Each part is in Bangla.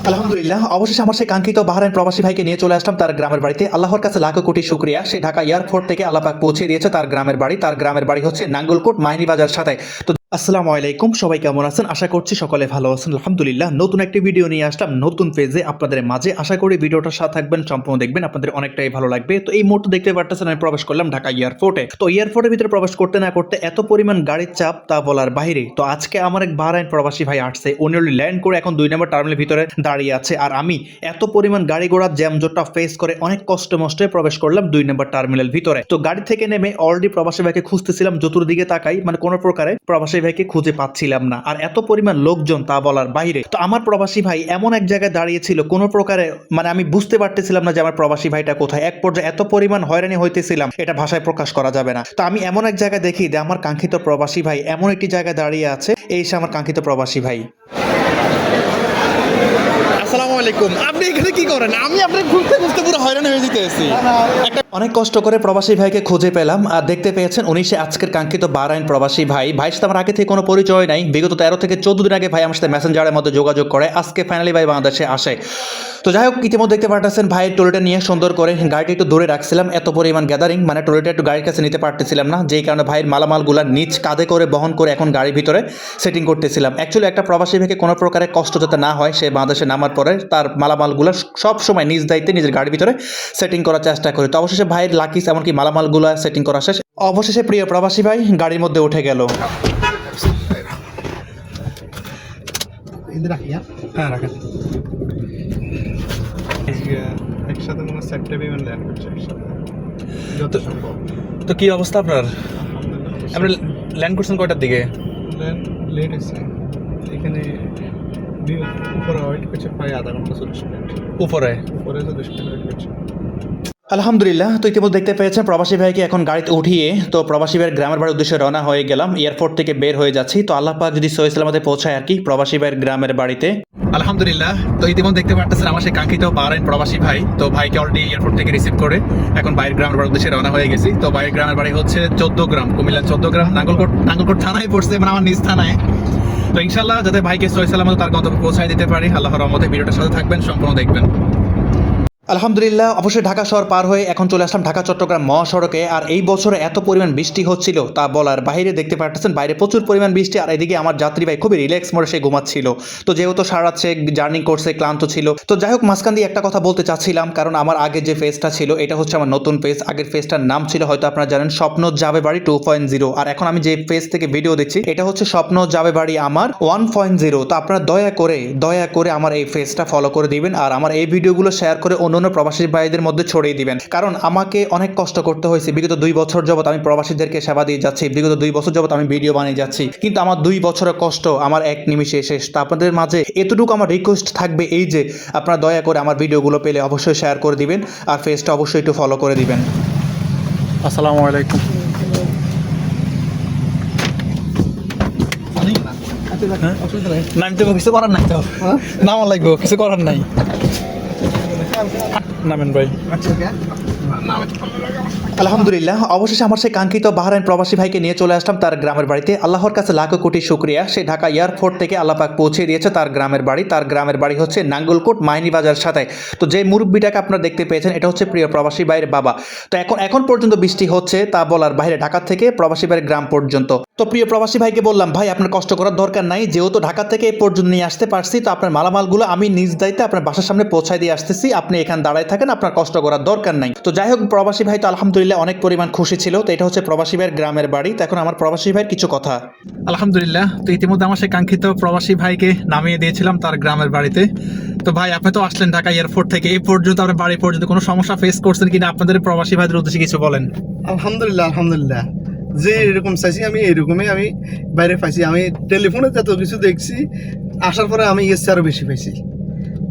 আলহামদুলিল্লাহ, অবশেষে আমার সেই কাঙ্ক্ষিত বাহরাইন প্রবাসী ভাইকে নিয়ে চলে আসলাম তার গ্রামের বাড়িতে। আল্লাহর কাছে লাখো কোটি শুকরিয়া, সে ঢাকা এয়ারপোর্ট থেকে আল্লাহ পাক পৌঁছে দিয়েছে তার গ্রামের বাড়ি। তার গ্রামের বাড়ি হচ্ছে নাঙ্গলকোট মাইনি বাজার সাথে। তো আসসালামু আলাইকুম, সবাই কেমন আছেন? আশা করছি সকলে ভালো আছেন। আলহামদুলিল্লাহ, নতুন একটি ভিডিও নিয়ে আসলাম নতুন পেজে আপনাদের মাঝে। আশা করি ভিডিওটার সাথে থাকবেন, সম্পূর্ণ দেখবেন, আপনাদের অনেকটাই ভালো লাগবে। তো এই মুহূর্তে দেখতে পারতেছেন আমি প্রবেশ করলাম ঢাকা এয়ারপোর্টে। তো এয়ারপোর্টের ভিতরে প্রবেশ করতে না করতে এত পরিমাণ গাড়ির চাপ তা বলার বাইরে। তো আজকে আমার এক বাহরাইন প্রবাসী ভাই আসছে, উনি ল্যান্ড করে এখন 2 নম্বর টার্মিনালের ভিতরে দাঁড়িয়ে আছে। আর আমি এত পরিমাণ গাড়ি ঘোড়ার জ্যামজটটা ফেস করে অনেক কষ্ট মষ্টে প্রবেশ করলাম 2 নম্বর টার্মিনাল ভিতরে। তো গাড়ি থেকে নেমে অলরেডি প্রবাসী ভাইকে খুঁজতেছিলাম, চতুর্দিকে তাকাই, মানে কোনো প্রকারে প্রবাসী ভাইকে খুঁজে পাচ্ছিলাম না। আর এত পরিমাণ লোকজন তা বলার বাইরে। তো আমার প্রবাসী ভাই এমন এক জায়গায় দাঁড়িয়েছিল, কোনো প্রকারে মানে আমি বুঝতে পারতেছিলাম না যে আমার প্রবাসী ভাইটা কোথায়। এক পর্যায়ে এত পরিমাণ হয়রানি হইতেছিলাম, এটা ভাষায় প্রকাশ করা যাবে না। তো আমি এমন এক জায়গায় দেখি যে আমার কাঙ্ক্ষিত প্রবাসী ভাই এমন একটি জায়গায় দাঁড়িয়ে আছে। এই সে আমার কাঙ্ক্ষিত প্রবাসী ভাই। আসসালামু আলাইকুম, আপনি এখানে কি করেন? আমি আপনাকে ঘুরতে ঘুরতে পুরো হয়রান হয়ে যেতেছি। অনেক কষ্ট করে প্রবাসী ভাইকে খুঁজে পেলাম। আর দেখতে পেয়েছেন উনি সে আজকের কাঙ্ক্ষিত বাহরাইন প্রবাসী ভাই। ভাইয়ের সাথে আমার আগে থেকে কোনো পরিচয় নাই। বিগত 13 থেকে 14 দিন আগে ভাই আমার সাথে মেসেঞ্জারের মধ্যে যোগাযোগ করে আজকে ফাইনালি ভাই বাংলাদেশে আসে। তো যাই হোক, ইতিমধ্যে দেখতে পারতেছেন ভাইয়ের ট্রলিটা নিয়ে সুন্দর করে গাড়িটা একটু দূরে রাখছিলাম। এত পরিমাণ গ্যাদারিং, মানে ট্রলিটা একটু গাড়ির কাছে নিতে পারতেছিলাম না, যেই কারণে ভাইয়ের মালামালগুলা নিচ কাঁধে করে বহন করে এখন গাড়ির ভিতরে সেটিং করতেছিলাম। অ্যাকচুয়ালি একটা প্রবাসী ভাইকে কোনো প্রকারের কষ্ট যাতে না হয়, সে বাংলাদেশে নামার পরে তার মালামালগুলো সব সময় নিজ দায়িত্বে নিজের গাড়ির ভিতরে সেটিং করার চেষ্টা করি। তো অবশেষে ভাইয়ের লাকিস এমনকি মালামালগুলো সেটিং করা শেষ। অবশেষে প্রিয় প্রবাসী ভাই গাড়ির মধ্যে উঠে গেল। হ্যাঁ রাখেন। একসাথে মনে হয় চারটে বিমান ল্যান্ড করছে একসাথে যত সম্ভব। তো কি অবস্থা আপনার? আপনি ল্যান্ড করছেন কয়টার দিকে? ল্যান্ড লেট হয়েছে এখানে, উপরে ওয়েট করছে প্রায় আধা ঘন্টা 40 মিনিট। উপরে 40 মিনিট ওয়েট করছে। আলহামদুলিল্লাহ, তো ইতিমধ্যে দেখতে পেয়েছেন প্রবাসী ভাইকে এখন গাড়িতে উঠিয়ে তো প্রবাসী ভাইয়ের গ্রামের বাড়ির উদ্দেশ্যে রওনা হয়ে গেলাম। এয়ারপোর্ট থেকে বের হয়ে যাচ্ছি। তো আল্লাহ পাক যদি সহিহ সালামতে পৌঁছায় আর কি প্রবাসী ভাইয়ের গ্রামের বাড়িতে। আলহামদুলিল্লাহ, তো ইতিমধ্যে দেখতে পারতেছেন আমার সেই কাঙ্ক্ষিত বাহরাইন প্রবাসী ভাই। তো ভাইকে অলরেডি এয়ারপোর্ট থেকে রিসিভ করে এখন ভাইয়ের গ্রামের বাড়ির উদ্দেশ্যে রওনা হয়ে গেছি। তো ভাইয়ের গ্রামের বাড়ি হচ্ছে 14 গ্রাম, কুমিল্লা 14 গ্রাম, নাঙ্গলকোট থানায় পড়ছে, মানে আমার নিজ থানায়। তো ইনশাল্লাহ যাতে ভাইকে সহিহ সালামতে তার গন্তব্যে পৌঁছায় দিতে পারি, আল্লাহর রহমতে ভিডিওটার সাথে থাকবেন, সম্পূর্ণ দেখবেন। আলহামদুলিল্লাহ, অবশ্যই ঢাকা শহর পার হয়ে এখন চলে আসলাম ঢাকা চট্টগ্রাম মহাসড়কে। আর এই বছরে এত পরিমাণ বৃষ্টি হচ্ছিল তা বলার বাইরে। দেখতে পাচ্ছেন বাইরে প্রচুর পরিমাণ বৃষ্টি, আর এদিকে আমার যাত্রী ভাই খুবই রিল্যাক্স মোডে সে ঘুমাচ্ছিল। তো যেহেতু সারা রাত সে জার্নি করছে, ক্লান্ত ছিল। তো যাই হোক, মাঝখান দিয়ে একটা কথা বলতে চাচ্ছিলাম, কারণ আমার আগে যে পেজটা ছিল এটা হচ্ছে আমার নতুন পেজ। আগের পেজটার নাম ছিল হয়তো আপনারা জানেন স্বপ্ন যাবে বাড়ি 2.0। আর এখন আমি যে পেজ থেকে ভিডিও দিচ্ছি এটা হচ্ছে স্বপ্ন যাবে বাড়ি আমার 1.0। তো আপনারা দয়া করে আমার এই পেজটা ফলো করে দিবেন, আর আমার এই ভিডিওগুলো শেয়ার করে অন্য প্রবাসী ভাইদের মধ্যে ছড়িয়ে দিবেন। কারণ আমাকে অনেক কষ্ট করতে হয়েছে। বিগত 2 বছর যাবত আমি প্রবাসীদেরকে সেবা দিয়ে যাচ্ছি, বিগত 2 বছর যাবত আমি ভিডিও বানিয়ে যাচ্ছি, কিন্তু আমার 2 বছরের কষ্ট আমার এক নিমিষে শেষ। তা আপনাদের মাঝে এতটুকু আমার রিকোয়েস্ট থাকবে, এই যে আপনারা দয়া করে আমার ভিডিওগুলো পেলে অবশ্যই শেয়ার করে দিবেন, আর পেজটা অবশ্যই একটু ফলো করে দিবেন। আসসালামু আলাইকুম। নামতে কিছু করার নাই, তো নাম লাগবে, কিছু করার নাই। নামেন ভাই। আলহামদুলিল্লাহ, অবশেষে আমার সেই কাঙ্ক্ষিত বাহরাইন প্রবাসী ভাইকে নিয়ে চলে আসলাম তার গ্রামের বাড়িতে। আল্লাহর কাছে লাখো কোটি শুকরিয়া, সে ঢাকা এয়ারপোর্ট থেকে আল্লাহ পাক পৌঁছে দিয়েছে তার গ্রামের বাড়ি। তার গ্রামের বাড়ি হচ্ছে নাঙ্গলকোট মাইনি বাজার সাথে। তো যে মুরব্বিটাকে আপনারা দেখতে পেয়েছেন এটা হচ্ছে প্রিয় প্রবাসী ভাইয়ের বাবা। তো এখন পর্যন্ত বৃষ্টি হচ্ছে তা বলার বাইরে, ঢাকা থেকে প্রবাসী ভাইয়ের গ্রাম পর্যন্ত। তো প্রিয় প্রবাসী ভাইকে বললাম, ভাই আপনার কষ্ট করার দরকার নাই, যেহেতু ঢাকা থেকে এই পর্যন্ত নিয়ে আসতে পারছি, তো আপনার মালামালগুলো আমি নিজ দায়িত্বে আপনার বাসার সামনে পৌঁছায় দিয়ে আসতেছি, আপনি এখানে দাঁড়ায় থাকেন, আপনার কষ্ট করার দরকার নাই। তো যাই হোক, প্রবাসী ভাই তো আলহামদুলিল্লাহ অনেক পরিমাণ খুশি ছিল। তো এটা হচ্ছে প্রবাসী ভাইয়ের গ্রামের বাড়ি। তো এখন আমার প্রবাসী ভাইয়ের কিছু কথা। আলহামদুলিল্লাহ, তো ইতিমধ্যে আমার সেই কাঙ্ক্ষিত প্রবাসী ভাইকে নামিয়ে দিয়েছিলাম তার গ্রামের বাড়িতে। তো ভাই আপনি তো আসলেন ঢাকা এয়ারপোর্ট থেকে, এই পর্যন্ত আপনার বাড়ি পর্যন্ত কোনো সমস্যা ফেস করছেন কিনা আপনাদের প্রবাসী ভাইদের উদ্দেশ্যে কিছু বলেন। আলহামদুলিল্লাহ যে এরকম চাইছি আমি এরকমই আমি বাইরে পাইছি। আমি টেলিফোনে যত কিছু দেখছি, আসার পরে আমি এসে আরও বেশি পাইছি।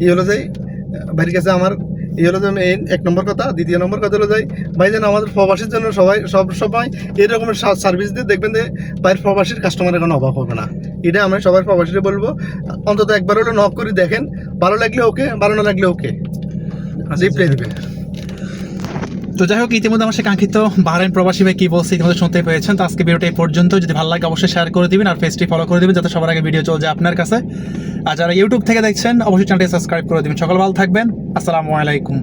এই হলো যাই বাড়ির কাছে আমার, এই হলো যে মেইন 1 নম্বর কথা। 2 নম্বর কথা হলো যাই ভাই যেন আমাদের প্রবাসীর জন্য সব সময় এরকমের সার্ভিস দিয়ে দেখবেন যে বাইরের প্রবাসীর কাস্টমারের কোনো অভাব হবে না। এটা আমরা সবাই প্রবাসীরা বলবো, অন্তত একবার হলে নক করে দেখেন, ভালো লাগলে ওকে, ভালো না লাগলে ওকে রিপ্লাই দেবেন। তো যাই হোক, ইতিমধ্যে আমার সে কাঙ্ক্ষিত বাহরাইন প্রবাসী ভাই কি বলছে ইতিমধ্যে শুনতে পেয়েছেন। তো আজকে ভিডিওটা এই পর্যন্ত। যদি ভালো লাগে অবশ্যই শেয়ার করে দিবেন আর পেজটি ফলো করে দিবেন যাতে সবার আগে ভিডিও চলে যায় আপনার কাছে। আর যারা ইউটিউব থেকে দেখছেন অবশ্যই চ্যানেলটি সাবস্ক্রাইব করে দিবেন। সকল ভালো থাকবেন। আসসালামু আলাইকুম।